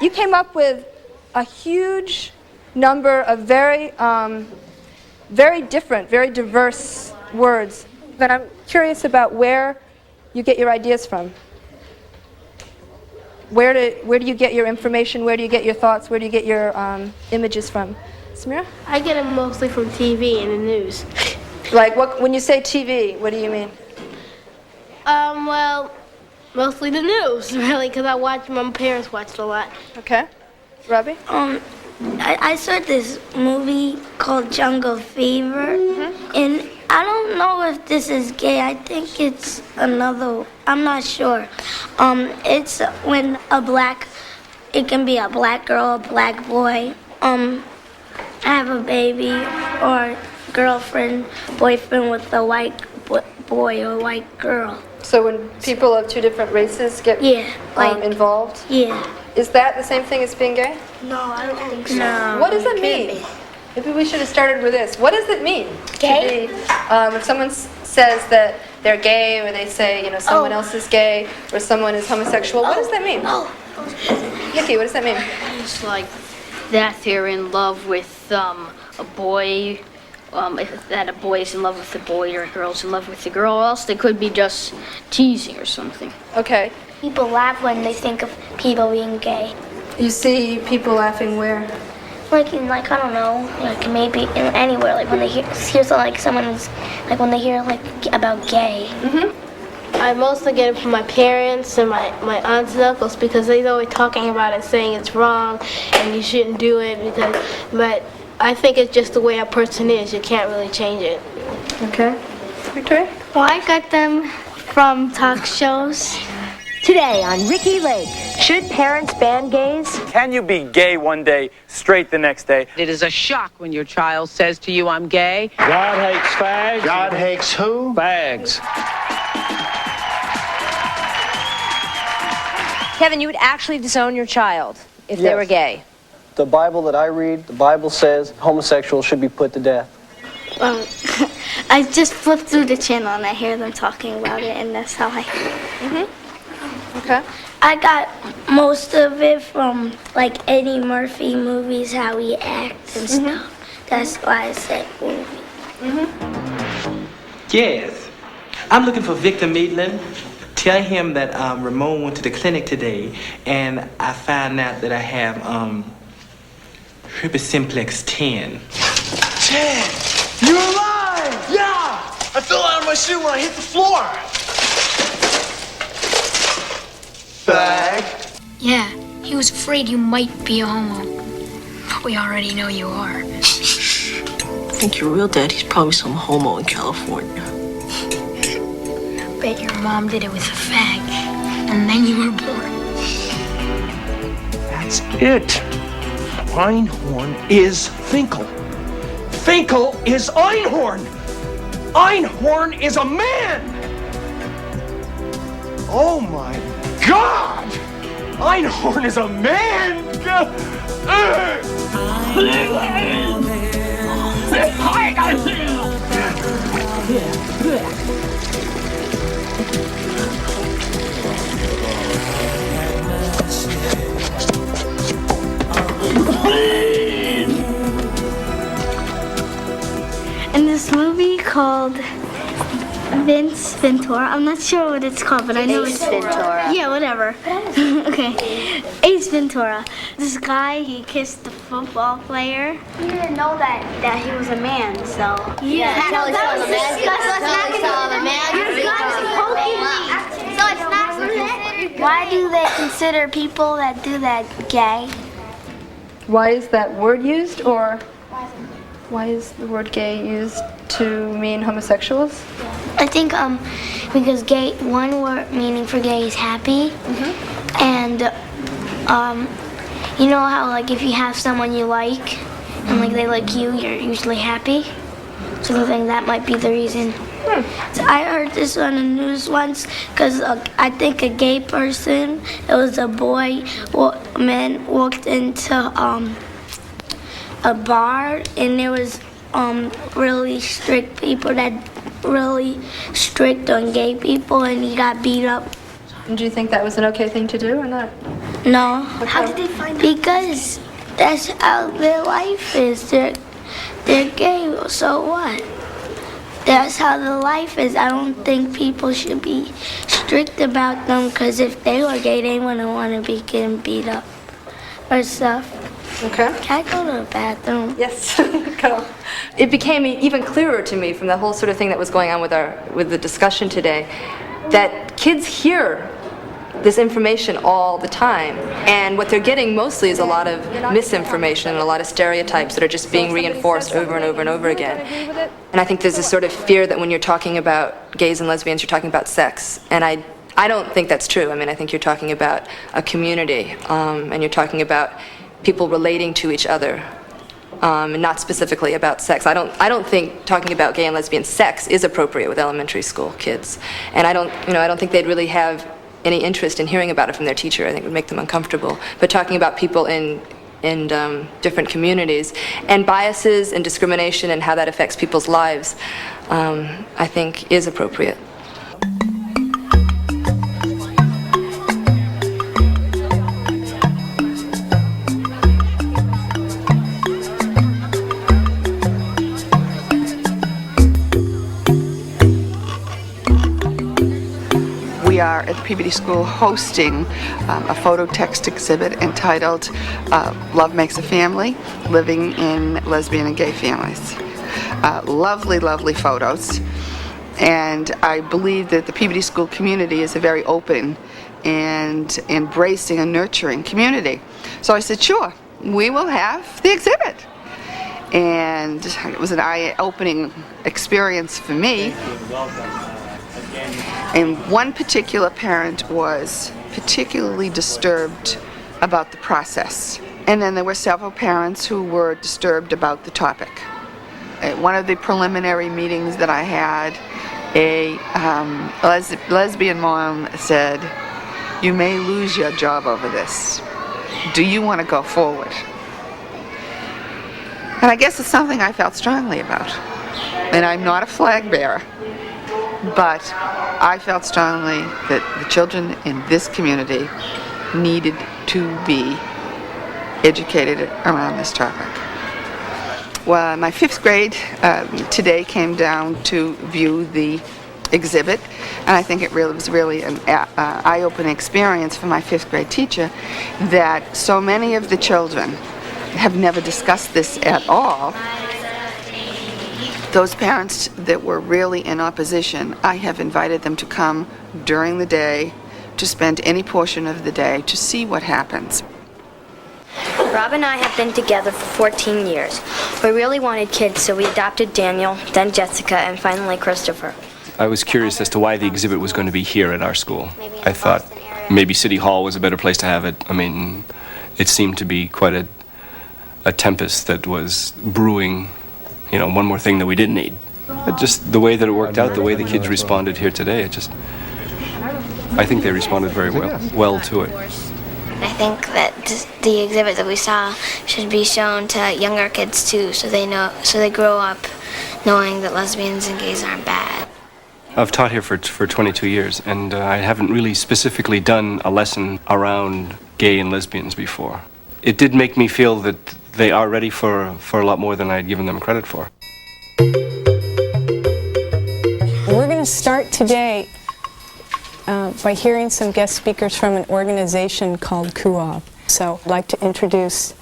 you came up with a huge number of very different, very diverse words. But I'm curious about where you get your ideas from. Where do you get your information? Where do you get your thoughts? Where do you get your images from? Samira? I get them mostly from TV and the news. Like, when you say TV, what do you mean? Well, mostly the news, really, because my parents watched a lot. Okay. Robbie? I saw this movie called Jungle Fever, and I don't know if this is gay. I think it's another, I'm not sure. It's when it can be a black girl, a black boy, have a baby or girlfriend, boyfriend with a white boy or white girl. So when people of two different races get involved? Yeah. Is that the same thing as being gay? No, I don't think so. No. What does it mean? Maybe we should have started with this. What does it mean? Gay? To be, if someone says that they're gay, or they say, someone else is gay, or someone is homosexual, what does that mean? Nikki, what does that mean? It's like that they're in love with a boy, that a boy is in love with a boy or a girl's in love with a girl, or else they could be just teasing or something. Okay. People laugh when they think of people being gay. You see people laughing where? Like in, I don't know, like maybe in anywhere, like when they hear something like someone's, like when they hear about gay. I mostly get it from my parents and my aunts and uncles, because they're always talking about it, saying it's wrong and you shouldn't do it, but I think it's just the way a person is. You can't really change it. Okay. Victoria? Well, I got them from talk shows. Today on Ricky Lake, should parents ban gays? Can you be gay one day, straight the next day? It is a shock when your child says to you, I'm gay. God hates fags. God hates who? Fags. Kevin, you would actually disown your child if they were gay? The Bible that I read, the Bible says homosexuals should be put to death. I just flip through the channel and I hear them talking about it, and that's how I... Okay. I got most of it from Eddie Murphy movies, how he acts and stuff. That's why I said movie. Yes. I'm looking for Victor Maitland. Tell him that Ramon went to the clinic today, and I found out that I have herpes simplex 10. 10! You're alive! Yeah! I fell out of my shoe when I hit the floor. Fag. Yeah, he was afraid you might be a homo. We already know you are. I think your real daddy's probably some homo in California. Bet your mom did it with a fag, and then you were born. That's it. Einhorn is Finkel. Finkel is Einhorn. Einhorn is a man. Oh my God! Einhorn is a man! In this movie called Vince Ventura, I'm not sure what it's called, but I know it's Ventura. Yeah, whatever. Okay, Ace Ventura. This guy, he kissed the football player. He didn't know that he was a man, so. Yeah, that was disgusting. So it's not considered. Why do they consider people that do that gay? Why is that word used, or why is the word gay used to mean homosexuals? I think because gay, one word meaning for gay is happy, and you know how if you have someone you like and they like you, you're usually happy. So I think that might be the reason. So I heard this on the news once because I think a gay person, it was a man walked into a bar, and there was really strict people that really strict on gay people, and he got beat up. And do you think that was an okay thing to do or not? No. How did they find out? Because that's how their life is. They're gay, so what? That's how the life is. I don't think people should be strict about them, because if they were gay, they wouldn't want to be getting beat up or stuff. Okay. Can I go to the bathroom? Yes, go. It became even clearer to me from the whole sort of thing that was going on with the discussion today, that kids hear this information all the time, and what they're getting mostly is a lot of misinformation and a lot of stereotypes that are just being reinforced over and over and over again. And I think there's this sort of fear that when you're talking about gays and lesbians, you're talking about sex, and I don't think that's true. I mean, I think you're talking about a community, and you're talking about people relating to each other, and not specifically about sex. I don't think talking about gay and lesbian sex is appropriate with elementary school kids, and I don't think they'd really have any interest in hearing about it from their teacher. I think it would make them uncomfortable. But talking about people in different communities and biases and discrimination and how that affects people's lives, I think is appropriate. We are at the Peabody School hosting a photo text exhibit entitled Love Makes a Family, Living in Lesbian and Gay Families. Lovely, lovely photos. And I believe that the Peabody School community is a very open and embracing and nurturing community. So I said, sure, we will have the exhibit. And it was an eye-opening experience for me. And one particular parent was particularly disturbed about the process. And then there were several parents who were disturbed about the topic. At one of the preliminary meetings that I had, a lesbian mom said, "You may lose your job over this. Do you want to go forward?" And I guess it's something I felt strongly about. And I'm not a flag bearer, but I felt strongly that the children in this community needed to be educated around this topic. Well, my 5th grade today came down to view the exhibit, and I think it was really an eye-opening experience for my 5th grade teacher that so many of the children have never discussed this at all. Those parents that were really in opposition, I have invited them to come during the day, to spend any portion of the day to see what happens. Rob and I have been together for 14 years. We really wanted kids, so we adopted Daniel, then Jessica, and finally Christopher. I was curious as to why the exhibit was going to be here at our school. I thought maybe City Hall was a better place to have it. I mean, it seemed to be quite a tempest that was brewing, you know, one more thing that we didn't need. But just the way that it worked out, the way the kids responded here today, I think they responded very well to it. I think that the exhibit that we saw should be shown to younger kids too, so they grow up knowing that lesbians and gays aren't bad. I've taught here for 22 years, and I haven't really specifically done a lesson around gay and lesbians before. It did make me feel that they are ready for a lot more than I'd given them credit for. We're going to start today by hearing some guest speakers from an organization called CUOB. So I'd like to introduce